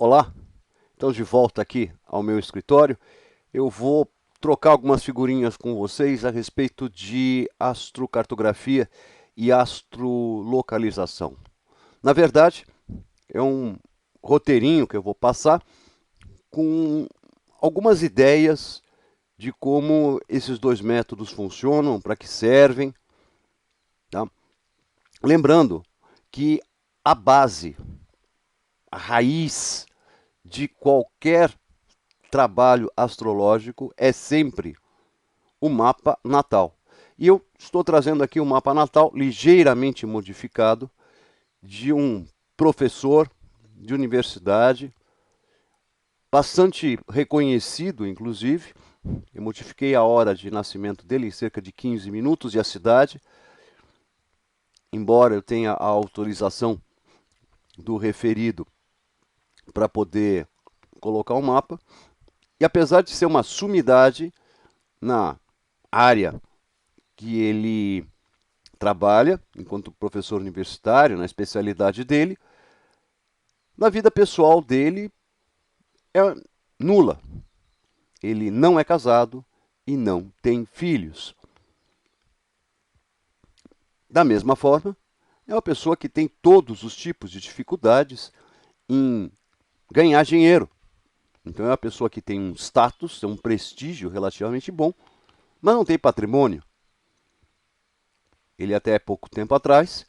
Olá, estamos de volta aqui ao meu escritório. Eu vou trocar algumas figurinhas com vocês a respeito de astrocartografia e astrolocalização. Na verdade, é um roteirinho que eu vou passar com algumas ideias de como esses dois métodos funcionam, para que servem. Tá? Lembrando que a base, a raiz de qualquer trabalho astrológico é sempre o mapa natal. E eu estou trazendo aqui o mapa natal ligeiramente modificado de um professor de universidade, bastante reconhecido, inclusive. Eu modifiquei a hora de nascimento dele em cerca de 15 minutos e a cidade, embora eu tenha a autorização do referido para poder colocar o mapa. E apesar de ser uma sumidade na área que ele trabalha, enquanto professor universitário, na especialidade dele, na vida pessoal dele é nula. Ele não é casado e não tem filhos. Da mesma forma, é uma pessoa que tem todos os tipos de dificuldades em ganhar dinheiro. Então é uma pessoa que tem um status, um prestígio relativamente bom, mas não tem patrimônio. Ele até pouco tempo atrás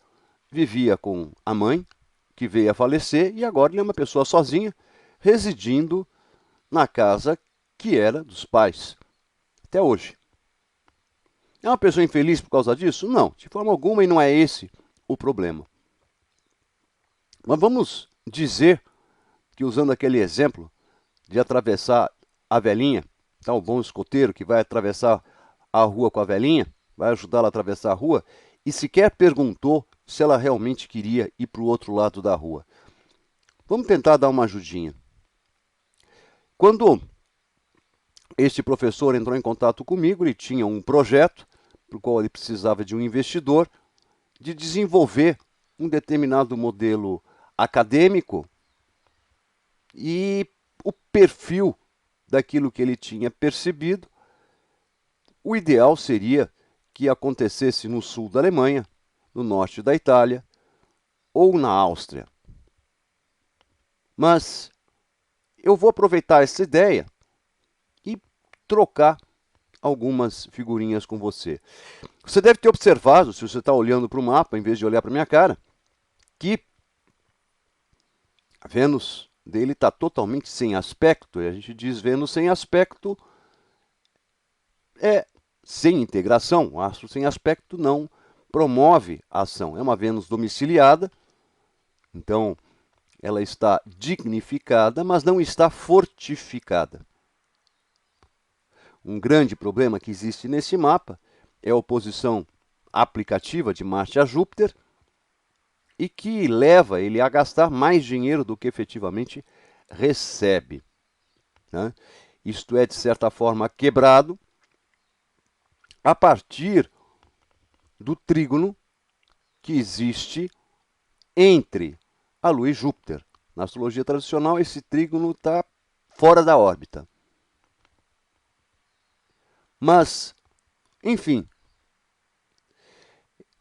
vivia com a mãe, que veio a falecer, e agora ele é uma pessoa sozinha, residindo na casa que era dos pais, até hoje. É uma pessoa infeliz por causa disso? Não, de forma alguma, e não é esse o problema. Mas vamos dizer que, usando aquele exemplo de atravessar a velhinha, tá, o bom escoteiro que vai atravessar a rua com a velhinha, vai ajudá-la a atravessar a rua, e sequer perguntou se ela realmente queria ir para o outro lado da rua. Vamos tentar dar uma ajudinha. Quando este professor entrou em contato comigo, ele tinha um projeto para o qual ele precisava de um investidor, de desenvolver um determinado modelo acadêmico e o perfil daquilo que ele tinha percebido. O ideal seria que acontecesse no sul da Alemanha, no norte da Itália ou na Áustria. Mas eu vou aproveitar essa ideia e trocar algumas figurinhas com você. Você deve ter observado, se você está olhando para o mapa, em vez de olhar para a minha cara, que a Vênus dele está totalmente sem aspecto. E a gente diz Vênus sem aspecto é sem integração. O astro sem aspecto não promove a ação. É uma Vênus domiciliada, então ela está dignificada, mas não está fortificada. Um grande problema que existe nesse mapa é a oposição aplicativa de Marte a Júpiter e que leva ele a gastar mais dinheiro do que efetivamente recebe. Né? Isto é, de certa forma, quebrado a partir do trígono que existe entre a Lua e Júpiter. Na astrologia tradicional, esse trígono está fora da órbita. Mas, enfim,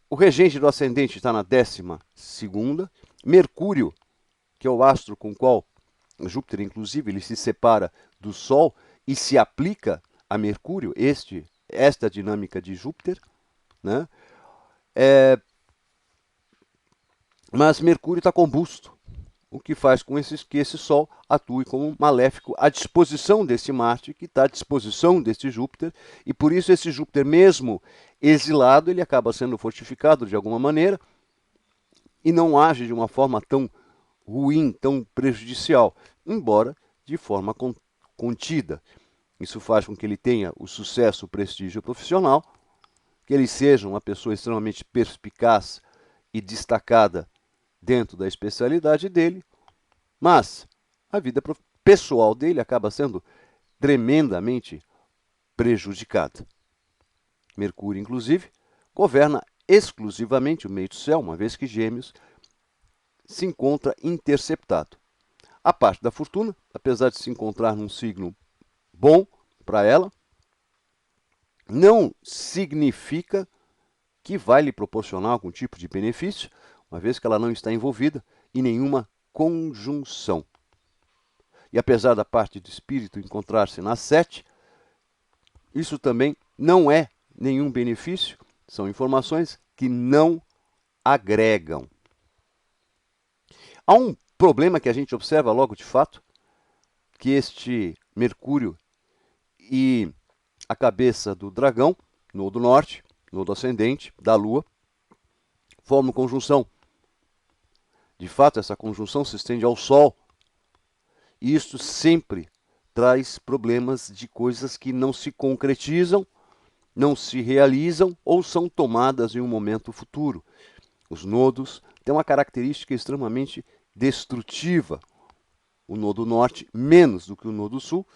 o regente do ascendente está na 12ª. Mercúrio, que é o astro com o qual Júpiter, inclusive, ele se separa do Sol e se aplica a Mercúrio, esta dinâmica de Júpiter, né? Mas Mercúrio está combusto, o que faz com que esse Sol atue como maléfico à disposição desse Marte, que está à disposição desse Júpiter, e por isso esse Júpiter, mesmo exilado, ele acaba sendo fortificado de alguma maneira e não age de uma forma tão ruim, tão prejudicial, embora de forma contida. Isso faz com que ele tenha o sucesso, o prestígio profissional, que ele seja uma pessoa extremamente perspicaz e destacada dentro da especialidade dele, mas a vida pessoal dele acaba sendo tremendamente prejudicada. Mercúrio, inclusive, governa exclusivamente o meio do céu, uma vez que Gêmeos se encontra interceptado. A parte da fortuna, apesar de se encontrar num signo bom para ela, não significa que vai lhe proporcionar algum tipo de benefício, uma vez que ela não está envolvida em nenhuma conjunção. E apesar da parte do espírito encontrar-se na 7, isso também não é nenhum benefício, são informações que não agregam. Há um problema que a gente observa logo de fato, que este Mercúrio e a cabeça do dragão, nodo norte, nodo ascendente, da Lua, formam conjunção. De fato, essa conjunção se estende ao Sol. E isso sempre traz problemas de coisas que não se concretizam, não se realizam ou são tomadas em um momento futuro. Os nodos têm uma característica extremamente destrutiva. O nodo norte menos do que o nodo sul,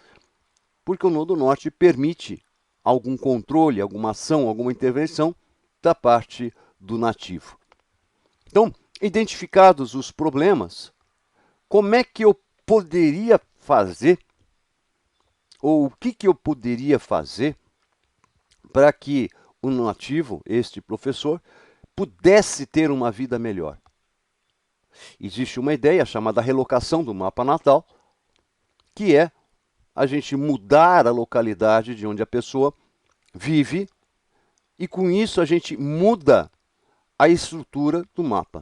porque o nodo norte permite algum controle, alguma ação, alguma intervenção da parte do nativo. Então, identificados os problemas, como é que eu poderia fazer, ou o que eu poderia fazer para que o nativo, este professor, pudesse ter uma vida melhor? Existe uma ideia chamada relocação do mapa natal, que é a gente mudar a localidade de onde a pessoa vive, e com isso a gente muda a estrutura do mapa.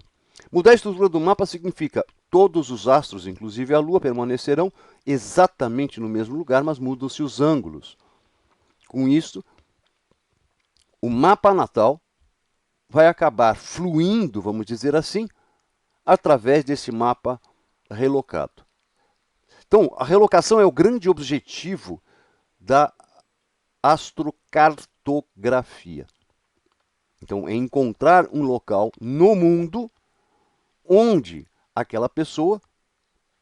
Mudar a estrutura do mapa significa todos os astros, inclusive a Lua, permanecerão exatamente no mesmo lugar, mas mudam-se os ângulos. Com isso, o mapa natal vai acabar fluindo, vamos dizer assim, através desse mapa relocado. Então, a relocação é o grande objetivo da astrocartografia. Então, é encontrar um local no mundo onde aquela pessoa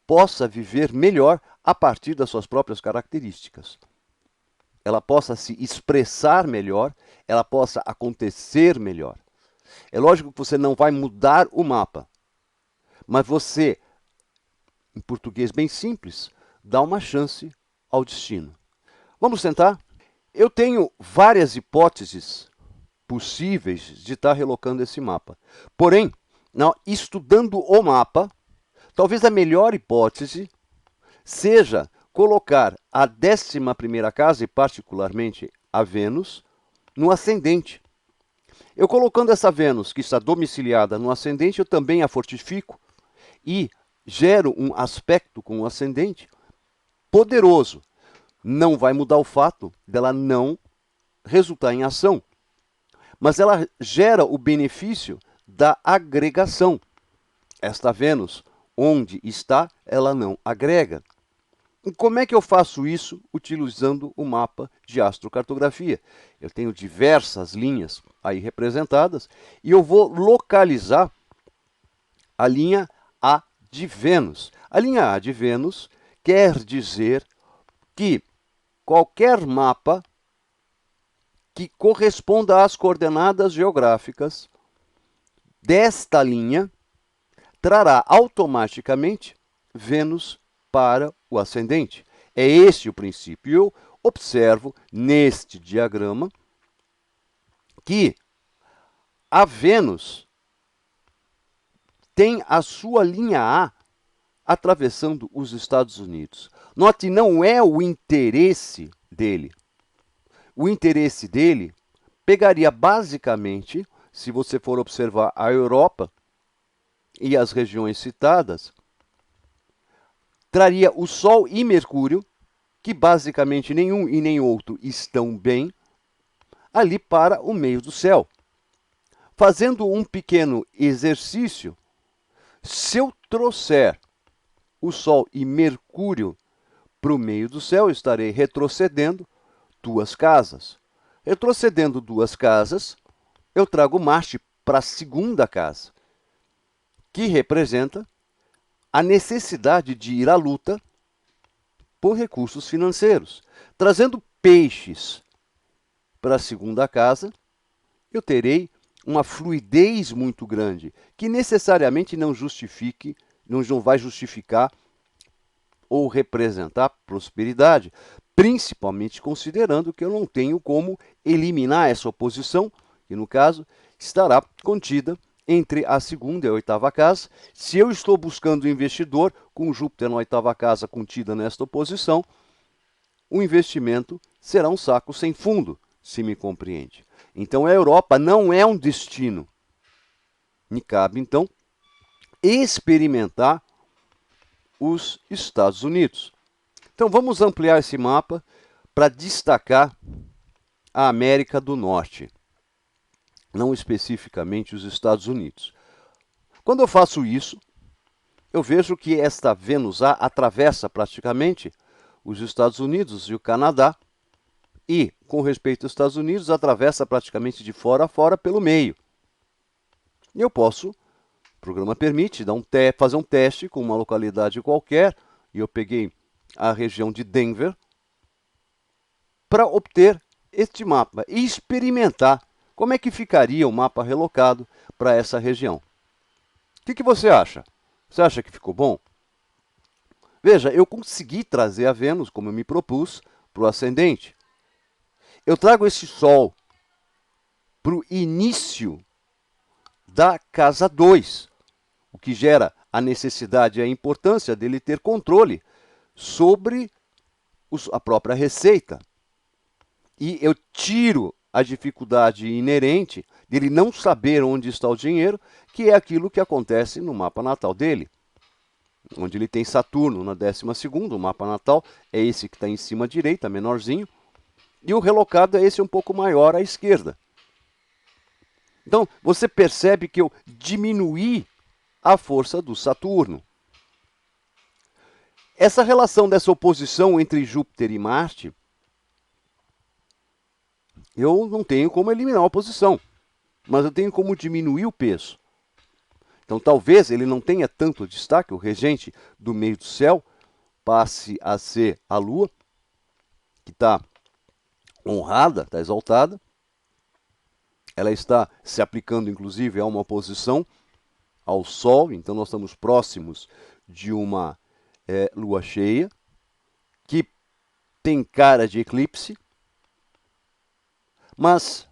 possa viver melhor a partir das suas próprias características. Ela possa se expressar melhor, ela possa acontecer melhor. É lógico que você não vai mudar o mapa, mas você, em português bem simples, dá uma chance ao destino. Vamos tentar? Eu tenho várias hipóteses possíveis de estar relocando esse mapa. Porém, estudando o mapa, talvez a melhor hipótese seja colocar a 11ª casa, e particularmente a Vênus, no ascendente. Eu colocando essa Vênus, que está domiciliada no ascendente, eu também a fortifico e gero um aspecto com o ascendente poderoso. Não vai mudar o fato dela não resultar em ação, mas ela gera o benefício da agregação. Esta Vênus, onde está, ela não agrega. E como é que eu faço isso utilizando o mapa de astrocartografia? Eu tenho diversas linhas aí representadas e eu vou localizar a linha A de Vênus. A linha A de Vênus quer dizer que qualquer mapa que corresponda às coordenadas geográficas desta linha trará automaticamente Vênus para o ascendente. É este o princípio. Eu observo neste diagrama que a Vênus tem a sua linha A atravessando os Estados Unidos. Note, não é o interesse dele. O interesse dele pegaria basicamente, se você for observar a Europa e as regiões citadas, traria o Sol e Mercúrio, que basicamente nenhum e nem outro estão bem, ali para o meio do céu. Fazendo um pequeno exercício, se eu trouxer o Sol e Mercúrio para o meio do céu, eu estarei retrocedendo 2 casas. Retrocedendo 2 casas, eu trago Marte para a 2ª casa, que representa a necessidade de ir à luta por recursos financeiros. Trazendo Peixes para a 2ª casa, eu terei uma fluidez muito grande, que necessariamente não vai justificar ou representar prosperidade, principalmente considerando que eu não tenho como eliminar essa oposição, que no caso estará contida entre a segunda e a oitava casa. Se eu estou buscando investidor com Júpiter na oitava casa contida nesta oposição, o investimento será um saco sem fundo, se me compreende. Então a Europa não é um destino. Me cabe, então, experimentar os Estados Unidos. Então vamos ampliar esse mapa para destacar a América do Norte, não especificamente os Estados Unidos. Quando eu faço isso, eu vejo que esta Vênus A atravessa praticamente os Estados Unidos e o Canadá, e, com respeito aos Estados Unidos, atravessa praticamente de fora a fora pelo meio. E eu posso, o programa permite, fazer um teste com uma localidade qualquer, e eu peguei a região de Denver, para obter este mapa e experimentar como é que ficaria o mapa relocado para essa região. O que você acha? Você acha que ficou bom? Veja, eu consegui trazer a Vênus, como eu me propus, para o ascendente. Eu trago esse Sol para o início da casa 2, o que gera a necessidade e a importância dele ter controle sobre a própria receita. E eu tiro a dificuldade inerente dele não saber onde está o dinheiro, que é aquilo que acontece no mapa natal dele, onde ele tem Saturno na 12ª, o mapa natal é esse que está em cima à direita, menorzinho, e o relocado é esse um pouco maior à esquerda. Então, você percebe que eu diminuí a força do Saturno. Essa relação dessa oposição entre Júpiter e Marte, eu não tenho como eliminar a oposição, mas eu tenho como diminuir o peso. Então, talvez ele não tenha tanto destaque, o regente do meio do céu passe a ser a Lua, que está honrada, está exaltada. Ela está se aplicando, inclusive, a uma oposição ao Sol, então nós estamos próximos de uma lua cheia, que tem cara de eclipse, mas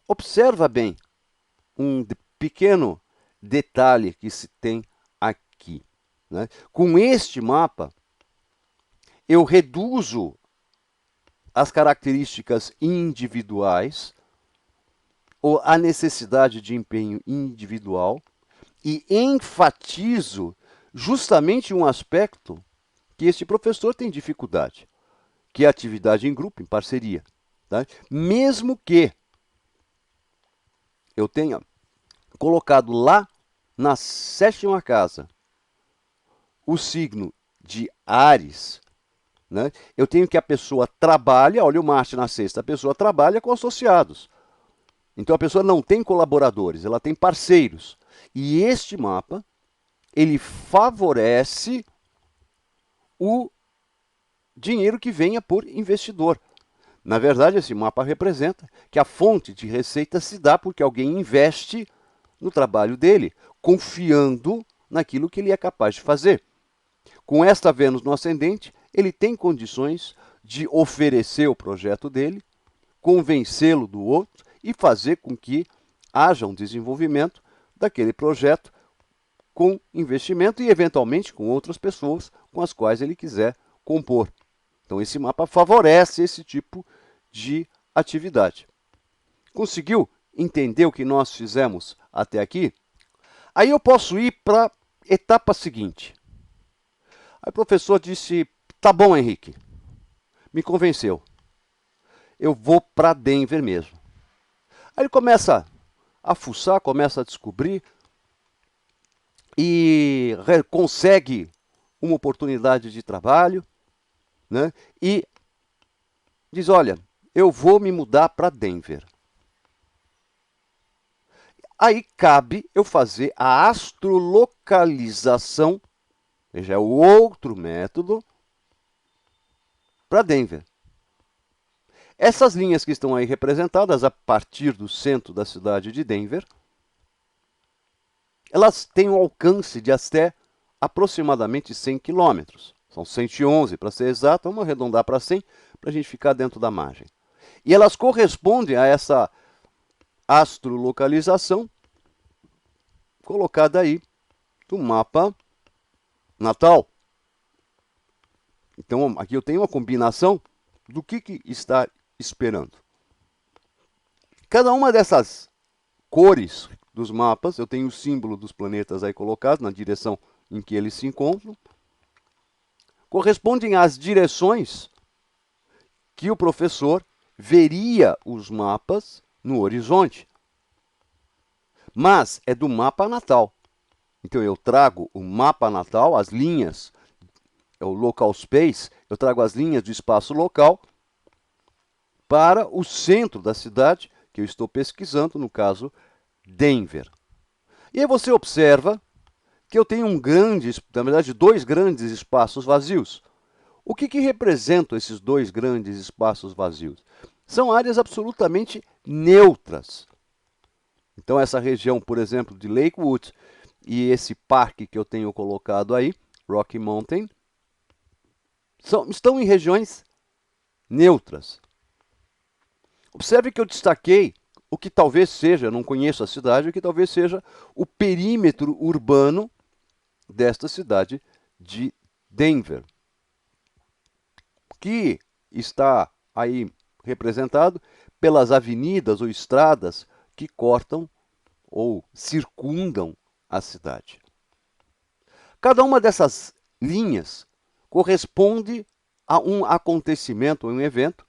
observa bem um pequeno detalhe que se tem aqui, né? Com este mapa, eu reduzo as características individuais, ou a necessidade de empenho individual, e enfatizo justamente um aspecto que este professor tem dificuldade, que é a atividade em grupo, em parceria. Tá? Mesmo que eu tenha colocado lá na 7ª casa o signo de Áries, né? Eu tenho que a pessoa trabalha, olha o Marte na 6ª, a pessoa trabalha com associados. Então a pessoa não tem colaboradores, ela tem parceiros. E este mapa, ele favorece o dinheiro que venha por investidor. Na verdade, esse mapa representa que a fonte de receita se dá porque alguém investe no trabalho dele, confiando naquilo que ele é capaz de fazer. Com esta Vênus no ascendente, ele tem condições de oferecer o projeto dele, convencê-lo do outro e fazer com que haja um desenvolvimento daquele projeto com investimento e, eventualmente, com outras pessoas com as quais ele quiser compor. Então, esse mapa favorece esse tipo de atividade. Conseguiu entender o que nós fizemos até aqui? Aí eu posso ir para a etapa seguinte. Aí o professor disse, tá bom, Henrique, me convenceu. Eu vou para Denver mesmo. Aí ele começa a fuçar, começa a descobrir e consegue uma oportunidade de trabalho, né? E diz, olha, eu vou me mudar para Denver. Aí cabe eu fazer a astrolocalização, já é o outro método, para Denver. Essas linhas que estão aí representadas a partir do centro da cidade de Denver, elas têm um alcance de até aproximadamente 100 quilômetros. São 111 para ser exato, vamos arredondar para 100 para a gente ficar dentro da margem. E elas correspondem a essa astrolocalização colocada aí do mapa natal. Então aqui eu tenho uma combinação do que está esperando. Cada uma dessas cores dos mapas, eu tenho o símbolo dos planetas aí colocado na direção em que eles se encontram, correspondem às direções que o professor veria os mapas no horizonte. Mas é do mapa natal. Então eu trago o mapa natal, as linhas, é o local space, eu trago as linhas do espaço local para o centro da cidade que eu estou pesquisando, no caso, Denver. E aí você observa que eu tenho na verdade, dois grandes espaços vazios. O que representam esses dois grandes espaços vazios? São áreas absolutamente neutras. Então essa região, por exemplo, de Lakewood e esse parque que eu tenho colocado aí, Rocky Mountain, estão em regiões neutras. Observe que eu destaquei o que talvez seja, não conheço a cidade, o que talvez seja o perímetro urbano desta cidade de Denver, que está aí representado pelas avenidas ou estradas que cortam ou circundam a cidade. Cada uma dessas linhas corresponde a um acontecimento, a um evento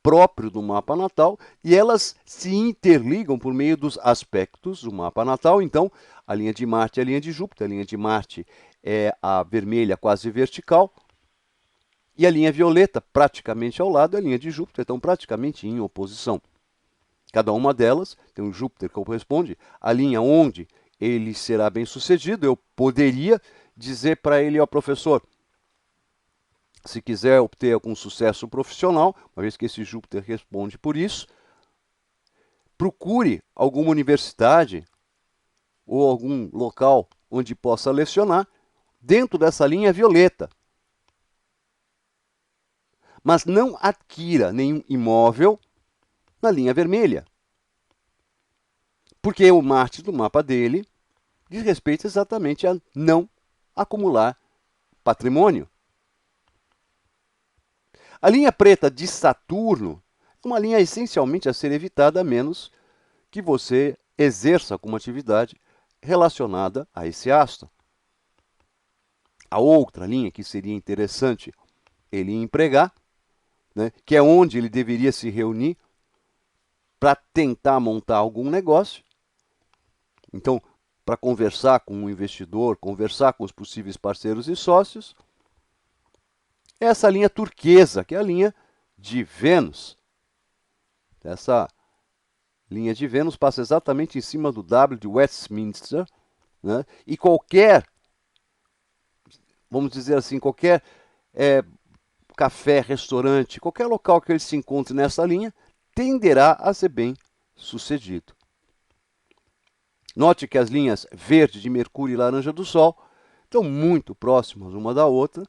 próprio do mapa natal, e elas se interligam por meio dos aspectos do mapa natal. Então, a linha de Marte é a linha de Júpiter, a linha de Marte é a vermelha quase vertical, e a linha violeta, praticamente ao lado, é a linha de Júpiter, então praticamente em oposição. Cada uma delas tem um Júpiter que corresponde à linha onde ele será bem sucedido. Eu poderia dizer para ele, ó professor, se quiser obter algum sucesso profissional, uma vez que esse Júpiter responde por isso, procure alguma universidade ou algum local onde possa lecionar dentro dessa linha violeta. Mas não adquira nenhum imóvel na linha vermelha. Porque o Marte do mapa dele diz respeito exatamente a não acumular patrimônio. A linha preta de Saturno é uma linha essencialmente a ser evitada, a menos que você exerça alguma atividade relacionada a esse astro. A outra linha que seria interessante ele empregar, né, que é onde ele deveria se reunir para tentar montar algum negócio. Então, para conversar com um investidor, conversar com os possíveis parceiros e sócios, essa linha turquesa, que é a linha de Vênus. Essa linha de Vênus passa exatamente em cima do W de Westminster, né? E qualquer, vamos dizer assim, qualquer café, restaurante, qualquer local que ele se encontre nessa linha, tenderá a ser bem sucedido. Note que as linhas verde de Mercúrio e laranja do Sol estão muito próximas uma da outra.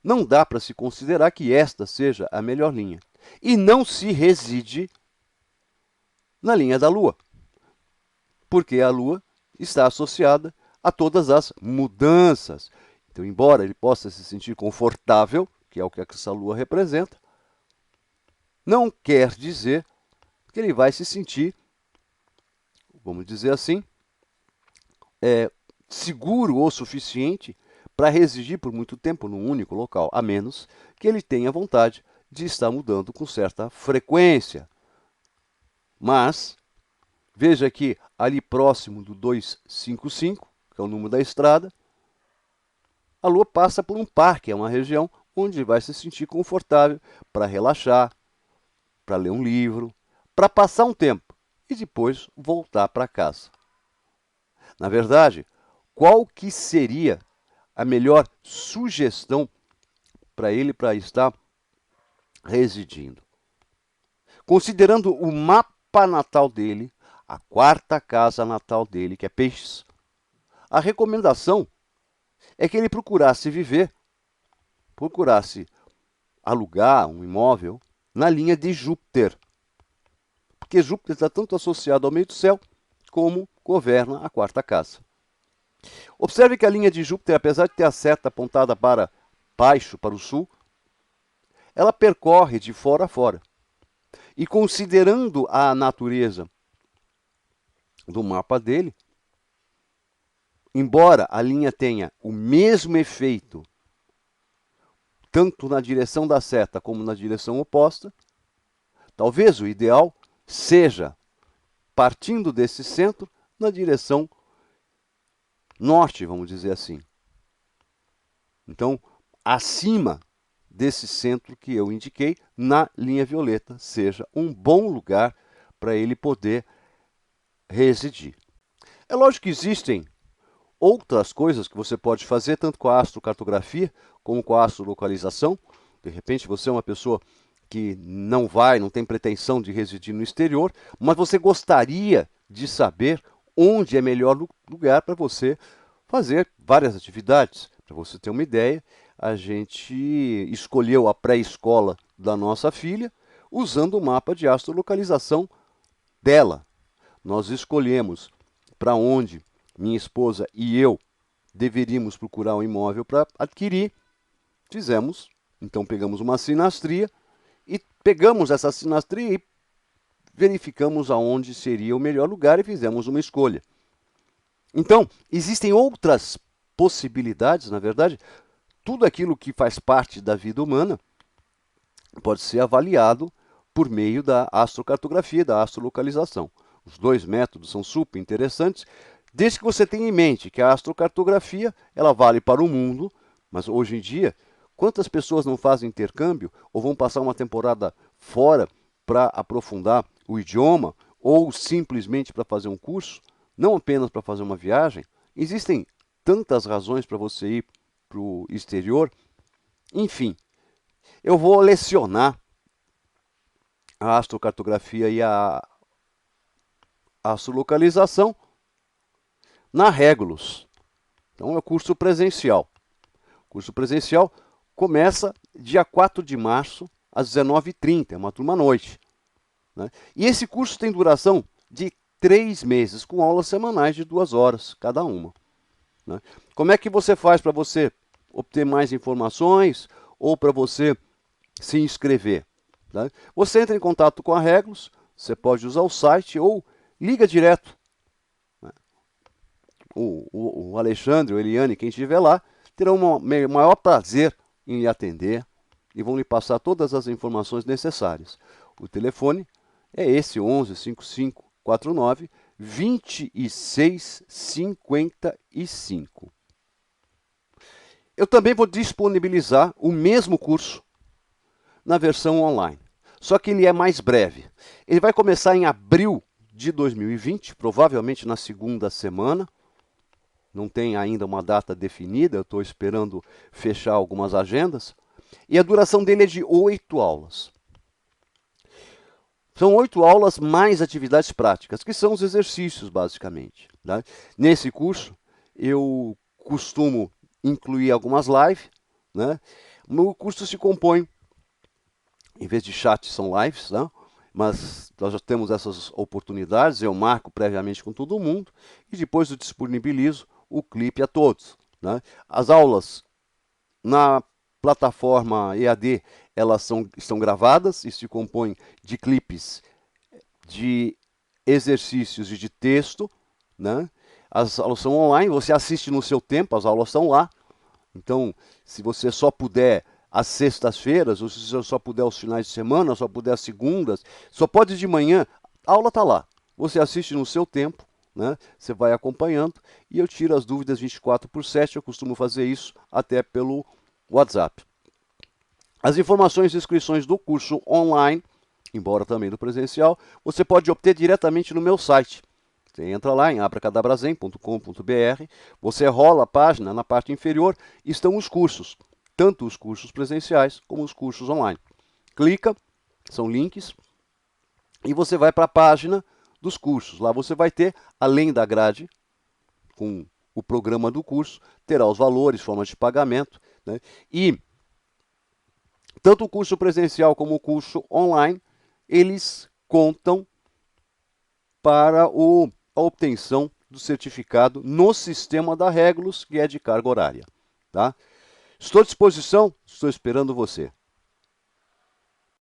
Não dá para se considerar que esta seja a melhor linha. E não se reside na linha da Lua, porque a Lua está associada a todas as mudanças. Então, embora ele possa se sentir confortável, que é o que essa Lua representa, não quer dizer que ele vai se sentir, vamos dizer assim, seguro o suficiente para residir por muito tempo num único local, a menos que ele tenha vontade de estar mudando com certa frequência. Mas, veja que ali próximo do 255, que é o número da estrada, a Lua passa por um parque, é uma região onde vai se sentir confortável para relaxar, para ler um livro, para passar um tempo e depois voltar para casa. Na verdade, qual que seria a melhor sugestão para ele para estar residindo? Considerando o mapa natal dele, a quarta casa natal dele, que é Peixes, a recomendação é que ele procurasse viver procurasse alugar um imóvel na linha de Júpiter. Porque Júpiter está tanto associado ao meio do céu, como governa a quarta casa. Observe que a linha de Júpiter, apesar de ter a seta apontada para baixo, para o sul, ela percorre de fora a fora. E considerando a natureza do mapa dele, embora a linha tenha o mesmo efeito, tanto na direção da seta como na direção oposta, talvez o ideal seja, partindo desse centro, na direção norte, vamos dizer assim. Então, acima desse centro que eu indiquei, na linha violeta, seja um bom lugar para ele poder residir. É lógico que existem outras coisas que você pode fazer, tanto com a astrocartografia, como com a astrolocalização. De repente, você é uma pessoa que não tem pretensão de residir no exterior, mas você gostaria de saber onde é melhor lugar para você fazer várias atividades. Para você ter uma ideia, a gente escolheu a pré-escola da nossa filha usando o mapa de astrolocalização dela. Nós escolhemos para onde minha esposa e eu deveríamos procurar um imóvel para adquirir. Então pegamos uma sinastria e pegamos essa sinastria e verificamos aonde seria o melhor lugar e fizemos uma escolha. Então, existem outras possibilidades, na verdade, tudo aquilo que faz parte da vida humana pode ser avaliado por meio da astrocartografia, da astrolocalização. Os dois métodos são super interessantes, desde que você tenha em mente que a astrocartografia ela vale para o mundo, mas hoje em dia, quantas pessoas não fazem intercâmbio ou vão passar uma temporada fora para aprofundar o idioma ou simplesmente para fazer um curso, não apenas para fazer uma viagem? Existem tantas razões para você ir para o exterior. Enfim, eu vou lecionar a astrocartografia e a astrolocalização na Regulus. Então é o curso presencial. O curso presencial começa dia 4 de março, às 19h30, é uma turma à noite. Né? E esse curso tem duração de 3 meses, com aulas semanais de 2 horas cada uma. Né? Como é que você faz para você obter mais informações ou para você se inscrever? Né? Você entra em contato com a Regulus, você pode usar o site ou liga direto. Né? O Alexandre, o Eliane, quem estiver lá, terão o maior prazer em lhe atender e vão lhe passar todas as informações necessárias. O telefone é esse, 11 55 49 26 55. Eu também vou disponibilizar o mesmo curso na versão online, só que ele é mais breve. Ele vai começar em abril de 2020, provavelmente na segunda semana. Não tem ainda uma data definida, eu estou esperando fechar algumas agendas. E a duração dele é de 8 aulas. São 8 aulas mais atividades práticas, que são os exercícios, basicamente. Tá? Nesse curso, eu costumo incluir algumas lives. Né? O meu curso se compõe, em vez de chat, são lives, né? Mas nós já temos essas oportunidades, eu marco previamente com todo mundo e depois eu disponibilizo o clipe a todos. Né? As aulas na plataforma EAD, estão gravadas e se compõem de clipes de exercícios e de texto. Né? As aulas são online, você assiste no seu tempo, as aulas estão lá. Então, se você só puder às sextas-feiras, ou se você só puder aos finais de semana, só puder às segundas, só pode de manhã, a aula está lá. Você assiste no seu tempo, né? Você vai acompanhando e eu tiro as dúvidas 24/7, eu costumo fazer isso até pelo WhatsApp. As informações e inscrições do curso online, embora também do presencial, você pode obter diretamente no meu site. Você entra lá em abracadabrazen.com.br, você rola a página, na parte inferior estão os cursos, tanto os cursos presenciais como os cursos online. Clica, são links, e você vai para a página dos cursos. Lá você vai ter, além da grade, com o programa do curso, terá os valores, formas de pagamento. Né? E Tanto o curso presencial como o curso online, eles contam para a obtenção do certificado no sistema da Regulus, que é de carga horária. Tá? Estou à disposição, estou esperando você.